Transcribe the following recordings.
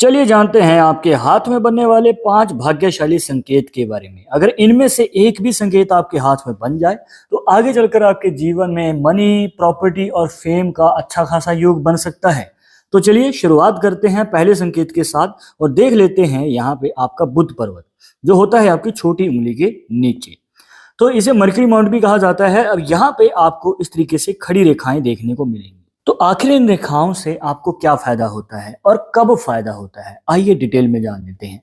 चलिए जानते हैं आपके हाथ में बनने वाले 5 भाग्यशाली संकेत के बारे में। अगर इनमें से एक भी संकेत आपके हाथ में बन जाए तो आगे चलकर आपके जीवन में मनी, प्रॉपर्टी और फेम का अच्छा खासा योग बन सकता है। तो चलिए शुरुआत करते हैं पहले संकेत के साथ और देख लेते हैं यहाँ पे आपका बुध पर्वत जो होता है आपकी छोटी उंगली के नीचे। तो इसे मर्क्यूरी माउंट भी कहा जाता है। अब यहाँ पे आपको इस तरीके से खड़ी रेखाएं देखने को मिलेंगी। तो आखिर इन रेखाओं से आपको क्या फायदा होता है और कब फायदा होता है, आइए डिटेल में जान लेते हैं।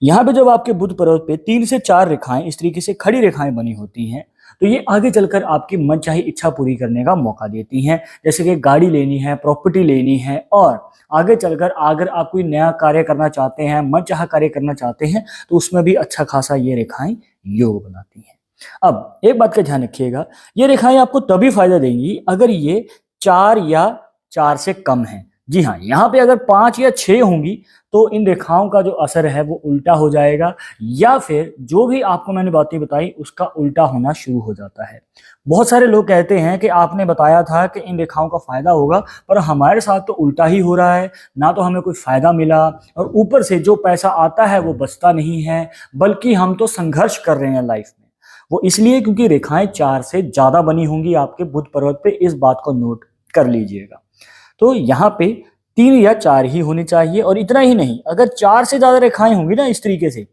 यहाँ पे जब आपके बुध पर्वत पे 3 से 4 रेखाएं इस तरीके से खड़ी रेखाएं बनी होती हैं तो ये आगे चलकर आपकी मनचाही इच्छा पूरी करने का मौका देती हैं। जैसे कि गाड़ी लेनी है, प्रॉपर्टी लेनी है और आगे चलकर अगर आप कोई नया कार्य करना चाहते हैं, मनचाहा कार्य करना चाहते हैं तो उसमें भी अच्छा खासा ये रेखाएं योग बनाती हैं। अब एक बात का ध्यान रखिएगा, ये रेखाएं आपको तभी फायदा देंगी अगर ये 4 या 4 से कम है। जी हाँ, यहाँ पे अगर 5 या 6 होंगी तो इन रेखाओं का जो असर है वो उल्टा हो जाएगा या फिर जो भी आपको मैंने बातें बताई उसका उल्टा होना शुरू हो जाता है। बहुत सारे लोग कहते हैं कि आपने बताया था कि इन रेखाओं का फायदा होगा पर हमारे साथ तो उल्टा ही हो रहा है, ना तो हमें कोई फायदा मिला और ऊपर से जो पैसा आता है वो बचता नहीं है, बल्कि हम तो संघर्ष कर रहे हैं लाइफ में। वो इसलिए क्योंकि रेखाएं 4 से ज्यादा बनी होंगी आपके बुध पर्वत पे, इस बात को नोट कर लीजिएगा। तो यहाँ पे 3 या 4 ही होनी चाहिए और इतना ही नहीं, अगर 4 से ज्यादा रेखाएं होंगी ना इस तरीके से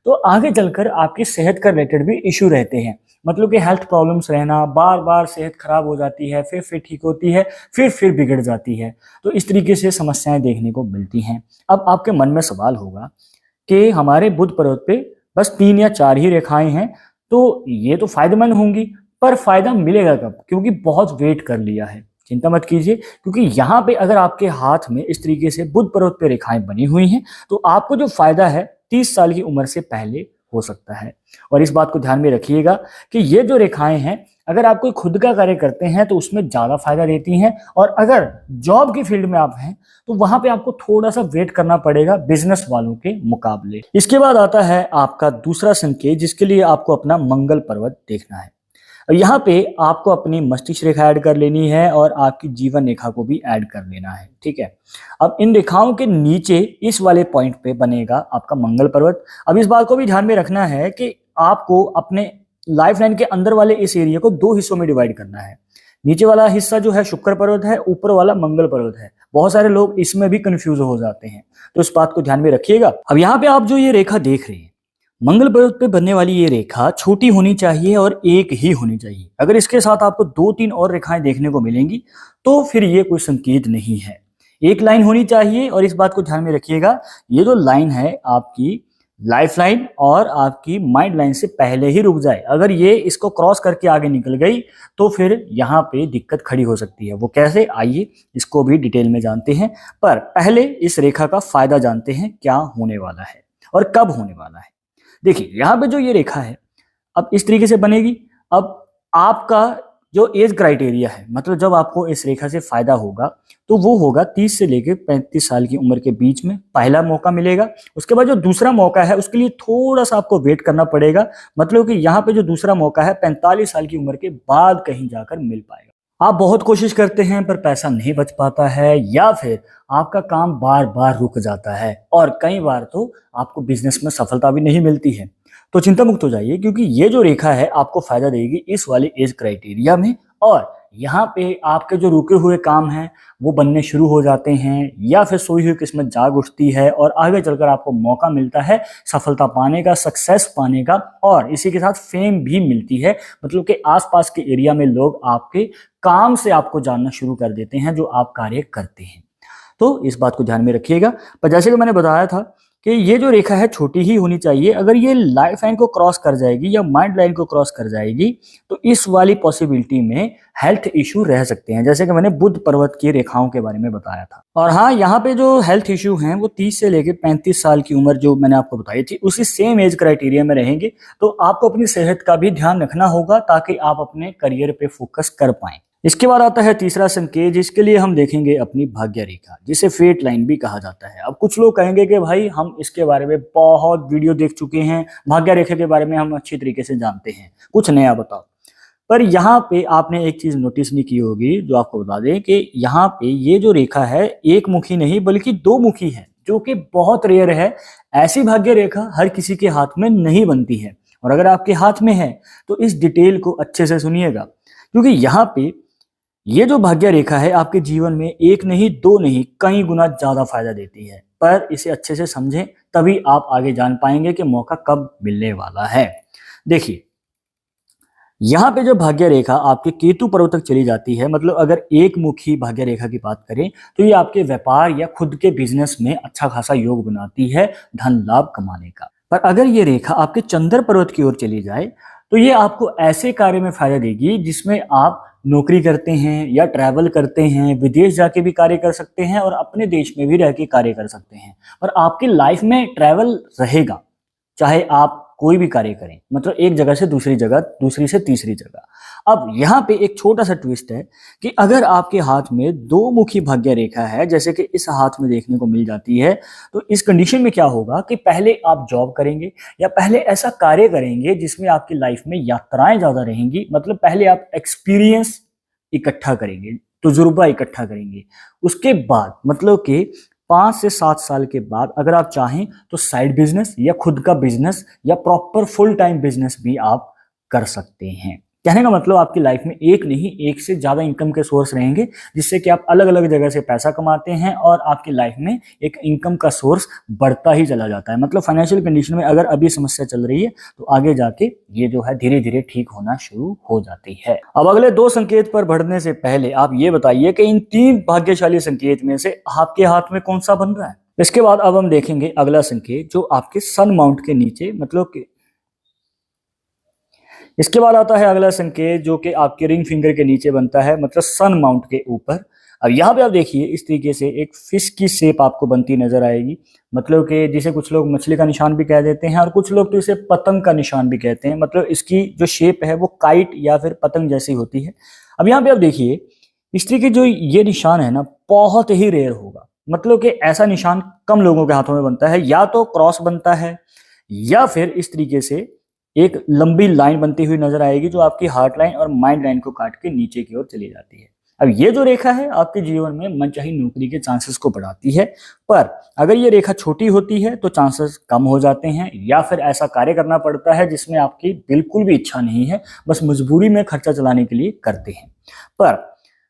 तो आगे चलकर आपकी सेहत का रिलेटेड भी इशू रहते हैं। मतलब कि हेल्थ प्रॉब्लम्स रहना, बार बार सेहत खराब हो जाती है, फिर ठीक होती है, फिर बिगड़ जाती है। तो इस तरीके से समस्याएं देखने को मिलती हैं। अब आपके मन में सवाल होगा कि हमारे बुध पर्वत पे बस 3 या 4 ही रेखाएं हैं तो ये तो फायदेमंद होंगी, पर फायदा मिलेगा कब? क्योंकि बहुत वेट कर लिया है। चिंता मत कीजिए, क्योंकि यहाँ पे अगर आपके हाथ में इस तरीके से बुध पर्वत पे रेखाएं बनी हुई हैं तो आपको जो फायदा है 30 साल की उम्र से पहले हो सकता है। और इस बात को ध्यान में रखिएगा कि ये जो रेखाएं हैं अगर आप कोई खुद का कार्य करते हैं तो उसमें ज्यादा फायदा देती हैं और अगर जॉब की फील्ड में आप हैं तो वहां पे आपको थोड़ा सा वेट करना पड़ेगा बिजनेस वालों के मुकाबले। इसके बाद आता है आपका दूसरा संकेत जिसके लिए आपको अपना मंगल पर्वत देखना है। यहाँ पे आपको अपनी मस्तिष्क रेखा ऐड कर लेनी है और आपकी जीवन रेखा को भी ऐड कर लेना है, ठीक है। अब इन रेखाओं के नीचे इस वाले पॉइंट पे बनेगा आपका मंगल पर्वत। अब इस बात को भी ध्यान में रखना है कि आपको अपने लाइफ लाइन के अंदर वाले इस एरिया को 2 हिस्सों में डिवाइड करना है। नीचे वाला हिस्सा जो है शुक्र पर्वत है, ऊपर वाला मंगल पर्वत है। बहुत सारे लोग इसमें भी कंफ्यूज हो जाते हैं, तो इस बात को ध्यान में रखिएगा। अब यहाँ पे आप जो ये रेखा देख रहे हैं, मंगल पर्वत पे बनने वाली ये रेखा छोटी होनी चाहिए और एक ही होनी चाहिए। अगर इसके साथ आपको 2-3 और रेखाएं देखने को मिलेंगी तो फिर ये कोई संकेत नहीं है। एक लाइन होनी चाहिए और इस बात को ध्यान में रखिएगा, ये जो लाइन है आपकी लाइफ लाइन और आपकी माइंड लाइन से पहले ही रुक जाए। अगर ये इसको क्रॉस करके आगे निकल गई तो फिर यहाँ पे दिक्कत खड़ी हो सकती है। वो कैसे, आइए इसको भी डिटेल में जानते हैं। पर पहले इस रेखा का फायदा जानते हैं, क्या होने वाला है और कब होने वाला है। देखिए यहाँ पे जो ये रेखा है अब इस तरीके से बनेगी। अब आपका जो एज क्राइटेरिया है, मतलब जब आपको इस रेखा से फायदा होगा तो वो होगा 30 से लेकर 35 साल की उम्र के बीच में पहला मौका मिलेगा। उसके बाद जो दूसरा मौका है उसके लिए थोड़ा सा आपको वेट करना पड़ेगा। मतलब कि यहाँ पे जो दूसरा मौका है 45 साल की उम्र के बाद कहीं जाकर मिल पाएगा। आप बहुत कोशिश करते हैं पर पैसा नहीं बच पाता है या फिर आपका काम बार बार रुक जाता है और कई बार तो आपको बिजनेस में सफलता भी नहीं मिलती है। तो चिंता मुक्त हो जाइए, क्योंकि ये जो रेखा है आपको फायदा देगी इस वाले एज क्राइटेरिया में। और यहाँ पे आपके जो रुके हुए काम हैं वो बनने शुरू हो जाते हैं या फिर सोई हुई किस्मत जाग उठती है और आगे चलकर आपको मौका मिलता है सफलता पाने का, सक्सेस पाने का और इसी के साथ फेम भी मिलती है। मतलब कि आसपास के एरिया में लोग आपके काम से आपको जानना शुरू कर देते हैं जो आप कार्य करते हैं। तो इस बात को ध्यान में रखिएगा। पर जैसे कि मैंने बताया था कि ये जो रेखा है छोटी ही होनी चाहिए। अगर ये लाइफ लाइन को क्रॉस कर जाएगी या माइंड लाइन को क्रॉस कर जाएगी तो इस वाली पॉसिबिलिटी में हेल्थ इशू रह सकते हैं, जैसे कि मैंने बुध पर्वत की रेखाओं के बारे में बताया था। और हाँ, यहाँ पे जो हेल्थ इशू हैं वो 30 से लेकर 35 साल की उम्र जो मैंने आपको बताई थी उसी सेम एज क्राइटेरिया में रहेंगे। तो आपको अपनी सेहत का भी ध्यान रखना होगा ताकि आप अपने करियर पे फोकस कर पाएं। इसके बाद आता है तीसरा संकेत, जिसके लिए हम देखेंगे अपनी भाग्य रेखा, जिसे फेट लाइन भी कहा जाता है। अब कुछ लोग कहेंगे कि भाई हम इसके बारे में बहुत वीडियो देख चुके हैं, भाग्य रेखा के बारे में हम अच्छी तरीके से जानते हैं, कुछ नया बताओ। पर यहाँ पे आपने एक चीज नोटिस नहीं की होगी जो आपको बता दें कि यहाँ पे ये जो रेखा है एक मुखी नहीं बल्कि दो मुखी है। जो कि बहुत रेयर है। ऐसी भाग्य रेखा हर किसी के हाथ में नहीं बनती है, और अगर आपके हाथ में है तो इस डिटेल को अच्छे से सुनिएगा, क्योंकि यहाँ पे ये जो भाग्य रेखा है आपके जीवन में एक नहीं, दो नहीं, कई गुना ज्यादा फायदा देती है। पर इसे अच्छे से समझें, तभी आप आगे जान पाएंगे कि मौका कब मिलने वाला है। देखिए, यहाँ पे जो भाग्य रेखा आपके केतु पर्वत तक चली जाती है, मतलब अगर एक मुखी भाग्य रेखा की बात करें तो ये आपके व्यापार या खुद के बिजनेस में अच्छा खासा योग बनाती है धन लाभ कमाने का। पर अगर ये रेखा आपके चंद्र पर्वत की ओर चली जाए तो ये आपको ऐसे कार्य में फायदा देगी जिसमें आप नौकरी करते हैं या ट्रैवल करते हैं, विदेश जाके भी कार्य कर सकते हैं और अपने देश में भी रह के कार्य कर सकते हैं। पर आपकी लाइफ में ट्रैवल रहेगा, चाहे आप कोई भी कार्य करें, मतलब एक जगह से दूसरी जगह, दूसरी से तीसरी जगह। अब यहाँ पे एक छोटा सा ट्विस्ट है कि अगर आपके हाथ में दो मुखी भाग्य रेखा है, जैसे कि इस हाथ में देखने को मिल जाती है, तो इस कंडीशन में क्या होगा कि पहले आप जॉब करेंगे या पहले ऐसा कार्य करेंगे जिसमें आपकी लाइफ में यात्राएं ज्यादा रहेंगी, मतलब पहले आप एक्सपीरियंस इकट्ठा करेंगे, तजुर्बा इकट्ठा करेंगे। उसके बाद मतलब कि 5 से 7 साल के बाद अगर आप चाहें तो साइड बिजनेस या खुद का बिजनेस या प्रॉपर फुल टाइम बिजनेस भी आप कर सकते हैं। कहने का मतलब आपकी लाइफ में एक नहीं, एक से ज्यादा इनकम के सोर्स रहेंगे, जिससे कि आप अलग अलग जगह से पैसा कमाते हैं और आपकी लाइफ में एक इनकम का सोर्स बढ़ता ही चला जाता है। मतलब फाइनेंशियल कंडीशन में अगर अभी समस्या चल रही है तो आगे जाके ये जो है धीरे धीरे ठीक होना शुरू हो जाती है। अब अगले 2 संकेत पर बढ़ने से पहले आप ये बताइए कि इन 3 भाग्यशाली संकेत में से आपके हाथ में कौन सा बन रहा है। इसके बाद अब हम देखेंगे अगला संकेत जो आपके सन माउंट के नीचे, मतलब कि इसके बाद आता है अगला संकेत जो कि आपके रिंग फिंगर के नीचे बनता है, मतलब सन माउंट के ऊपर। अब यहाँ पे आप देखिए इस तरीके से एक फिश की शेप आपको बनती नजर आएगी, मतलब कि जिसे कुछ लोग मछली का निशान भी कह देते हैं और कुछ लोग तो इसे पतंग का निशान भी कहते हैं। मतलब इसकी जो शेप है वो काइट या फिर पतंग जैसी होती है। अब यहाँ पे आप देखिए इस तरीके जो ये निशान है ना, बहुत ही रेयर होगा, मतलब कि ऐसा निशान कम लोगों के हाथों में बनता है। या तो क्रॉस बनता है या फिर इस तरीके से एक लंबी लाइन बनती हुई नजर आएगी जो आपकी हार्ट लाइन और माइंड लाइन को काट के नीचे की ओर चली जाती है। अब ये जो रेखा है आपके जीवन में मनचाही नौकरी के चांसेस को बढ़ाती है, पर अगर ये रेखा छोटी होती है तो चांसेस कम हो जाते हैं, या फिर ऐसा कार्य करना पड़ता है जिसमें आपकी बिल्कुल भी इच्छा नहीं है, बस मजबूरी में खर्चा चलाने के लिए करते हैं। पर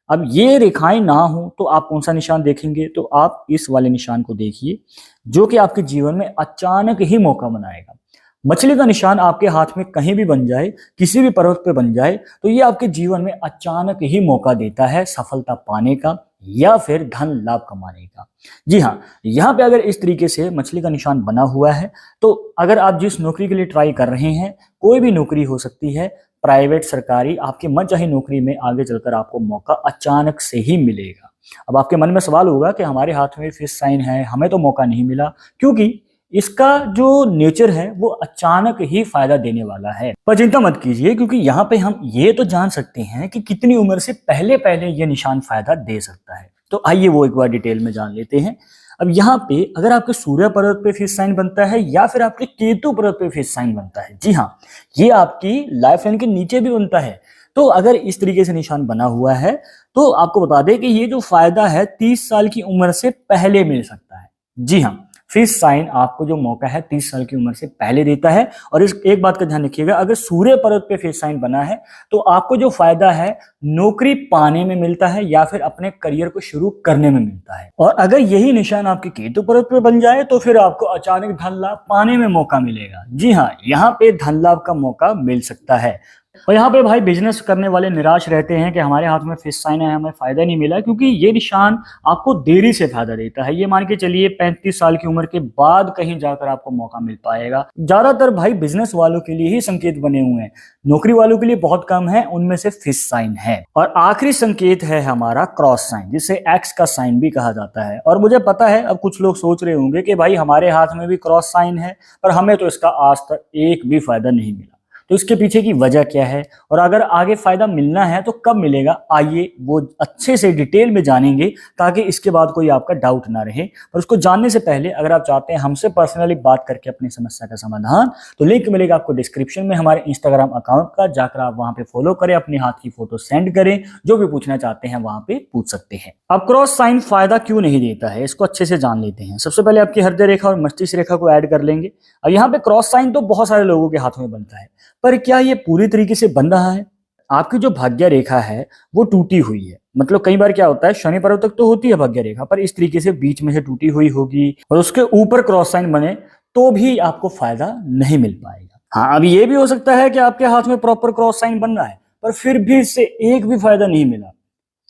अब ये रेखाएं ना हो तो आप कौन सा निशान देखेंगे, तो आप इस वाले निशान को देखिए जो कि आपके जीवन में अचानक ही मौका बनाएगा। मछली का निशान आपके हाथ में कहीं भी बन जाए, किसी भी पर्वत पे बन जाए, तो ये आपके जीवन में अचानक ही मौका देता है सफलता पाने का या फिर धन लाभ कमाने का। जी हाँ, यहाँ पे अगर इस तरीके से मछली का निशान बना हुआ है तो अगर आप जिस नौकरी के लिए ट्राई कर रहे हैं, कोई भी नौकरी हो सकती है, प्राइवेट सरकारी, आपकी मनचाही नौकरी में आगे चलकर आपको मौका अचानक से ही मिलेगा। अब आपके मन में सवाल होगा कि हमारे हाथ में फिश साइन है, हमें तो मौका नहीं मिला, क्योंकि इसका जो नेचर है वो अचानक ही फायदा देने वाला है। पर चिंता मत कीजिए, क्योंकि यहाँ पे हम ये तो जान सकते हैं कि कितनी उम्र से पहले पहले ये निशान फायदा दे सकता है। तो आइए वो एक बार डिटेल में जान लेते हैं। अब यहाँ पे अगर आपके सूर्य पर्वत पे फिश साइन बनता है या फिर आपके केतु पर्वत पे फिश साइन बनता है, जी हाँ, ये आपकी लाइफ लाइन के नीचे भी बनता है, तो अगर इस तरीके से निशान बना हुआ है तो आपको बता दें कि ये जो फायदा है 30 साल की उम्र से पहले मिल सकता है। जी हाँ, फिश साइन आपको जो मौका है 30 साल की उम्र से पहले देता है। और इस एक बात का ध्यान रखिएगा, अगर सूर्य पर्वत पे फिश साइन बना है तो आपको जो फायदा है नौकरी पाने में मिलता है या फिर अपने करियर को शुरू करने में मिलता है। और अगर यही निशान आपके केतु पर्वत पे बन जाए तो फिर आपको अचानक धन लाभ पाने में मौका मिलेगा। जी हाँ, यहाँ पे धन लाभ का मौका मिल सकता है। और यहाँ पे भाई बिजनेस करने वाले निराश रहते हैं कि हमारे हाथ में फिश साइन है, हमें फायदा नहीं मिला, क्योंकि ये निशान आपको देरी से फायदा देता है। ये मान के चलिए 35 साल की उम्र के बाद कहीं जाकर आपको मौका मिल पाएगा। ज्यादातर भाई बिजनेस वालों के लिए ही संकेत बने हुए हैं, नौकरी वालों के लिए बहुत कम है, उनमें से फिश साइन है। और आखिरी संकेत है हमारा क्रॉस साइन, जिसे एक्स का साइन भी कहा जाता है। और मुझे पता है अब कुछ लोग सोच रहे होंगे कि भाई हमारे हाथ में भी क्रॉस साइन है पर हमें तो इसका आज तक एक भी फायदा नहीं मिला। तो इसके पीछे की वजह क्या है और अगर आगे फायदा मिलना है तो कब मिलेगा, आइए वो अच्छे से डिटेल में जानेंगे ताकि इसके बाद कोई आपका डाउट ना रहे। पर उसको जानने से पहले अगर आप चाहते हैं हमसे पर्सनली बात करके अपनी समस्या का समाधान, तो लिंक मिलेगा आपको डिस्क्रिप्शन में हमारे इंस्टाग्राम अकाउंट का, जाकर आप वहां पे फॉलो करें, अपने हाथ की फोटो सेंड करें, जो भी पूछना चाहते हैं वहां पे पूछ सकते हैं। अब क्रॉस साइन फायदा क्यों नहीं देता है, इसको अच्छे से जान लेते हैं। सबसे पहले आपकी हृदय रेखा और मस्तिष्क रेखा को ऐड कर लेंगे। अब यहाँ पे क्रॉस साइन तो बहुत सारे लोगों के हाथ में बनता है, पर क्या ये पूरी तरीके से बन रहा है? आपकी जो भाग्य रेखा है वो टूटी हुई है। मतलब कई बार क्या होता है, शनि पर्व तक तो होती है भाग्य रेखा, पर इस तरीके से बीच में से टूटी हुई होगी और उसके ऊपर क्रॉस साइन बने तो भी आपको फायदा नहीं मिल पाएगा। हाँ, अब ये भी हो सकता है कि आपके हाथ में प्रॉपर क्रॉस साइन बन रहा है पर फिर भी इससे एक भी फायदा नहीं मिला।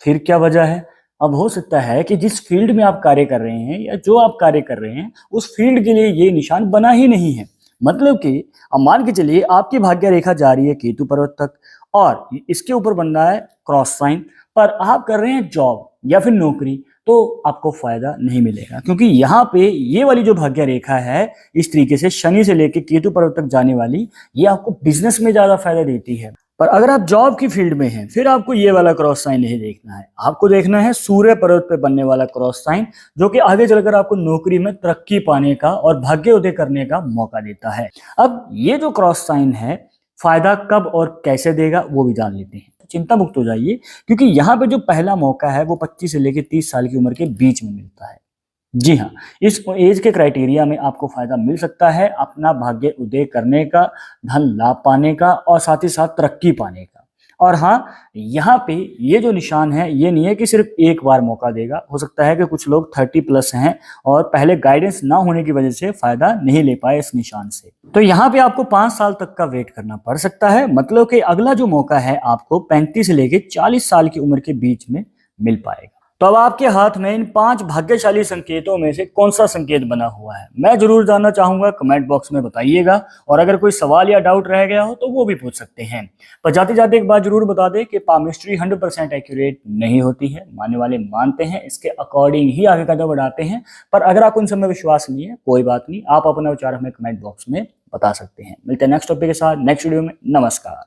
फिर क्या वजह है? अब हो सकता है कि जिस फील्ड में आप कार्य कर रहे हैं या जो आप कार्य कर रहे हैं उस फील्ड के लिए ये निशान बना ही नहीं है। मतलब कि अब मान के चलिए आपकी भाग्य रेखा जा रही है केतु पर्वत तक और इसके ऊपर बन रहा है क्रॉस साइन, पर आप कर रहे हैं जॉब या फिर नौकरी, तो आपको फायदा नहीं मिलेगा क्योंकि यहाँ पे ये वाली जो भाग्य रेखा है इस तरीके से शनि से लेकर केतु पर्वत तक जाने वाली, ये आपको बिजनेस में ज्यादा फायदा देती है। पर अगर आप जॉब की फील्ड में हैं फिर आपको ये वाला क्रॉस साइन नहीं देखना है, आपको देखना है सूर्य पर्वत पे बनने वाला क्रॉस साइन, जो कि आगे चलकर आपको नौकरी में तरक्की पाने का और भाग्योदय करने का मौका देता है। अब ये जो क्रॉस साइन है फायदा कब और कैसे देगा वो भी जान लेते हैं। चिंता मुक्त हो जाइए क्योंकि यहाँ पे जो पहला मौका है वो 25 से लेकर 30 साल की उम्र के बीच में मिलता है। जी हाँ, इस एज के क्राइटेरिया में आपको फायदा मिल सकता है अपना भाग्य उदय करने का, धन लाभ पाने का और साथ ही साथ तरक्की पाने का। और हाँ, यहाँ पे ये जो निशान है ये नहीं है कि सिर्फ एक बार मौका देगा। हो सकता है कि कुछ लोग 30+ हैं और पहले गाइडेंस ना होने की वजह से फायदा नहीं ले पाए इस निशान से, तो यहाँ पे आपको 5 साल तक का वेट करना पड़ सकता है। मतलब कि अगला जो मौका है आपको 35 से लेकर 40 साल की उम्र के बीच में मिल पाएगा। तो अब आपके हाथ में इन 5 भाग्यशाली संकेतों में से कौन सा संकेत बना हुआ है मैं जरूर जानना चाहूंगा, कमेंट बॉक्स में बताइएगा। और अगर कोई सवाल या डाउट रह गया हो तो वो भी पूछ सकते हैं। पर जाते जाते एक बात जरूर बता दें कि पामिस्ट्री 100% एक्यूरेट नहीं होती है, मानने वाले मानते हैं, इसके अकॉर्डिंग ही आगे कदम बढ़ाते हैं। पर अगर आप उन सब में विश्वास नहीं है कोई बात नहीं, आप अपना विचार हमें कमेंट बॉक्स में बता सकते हैं। मिलते हैं नेक्स्ट टॉपिक के साथ नेक्स्ट वीडियो में। नमस्कार।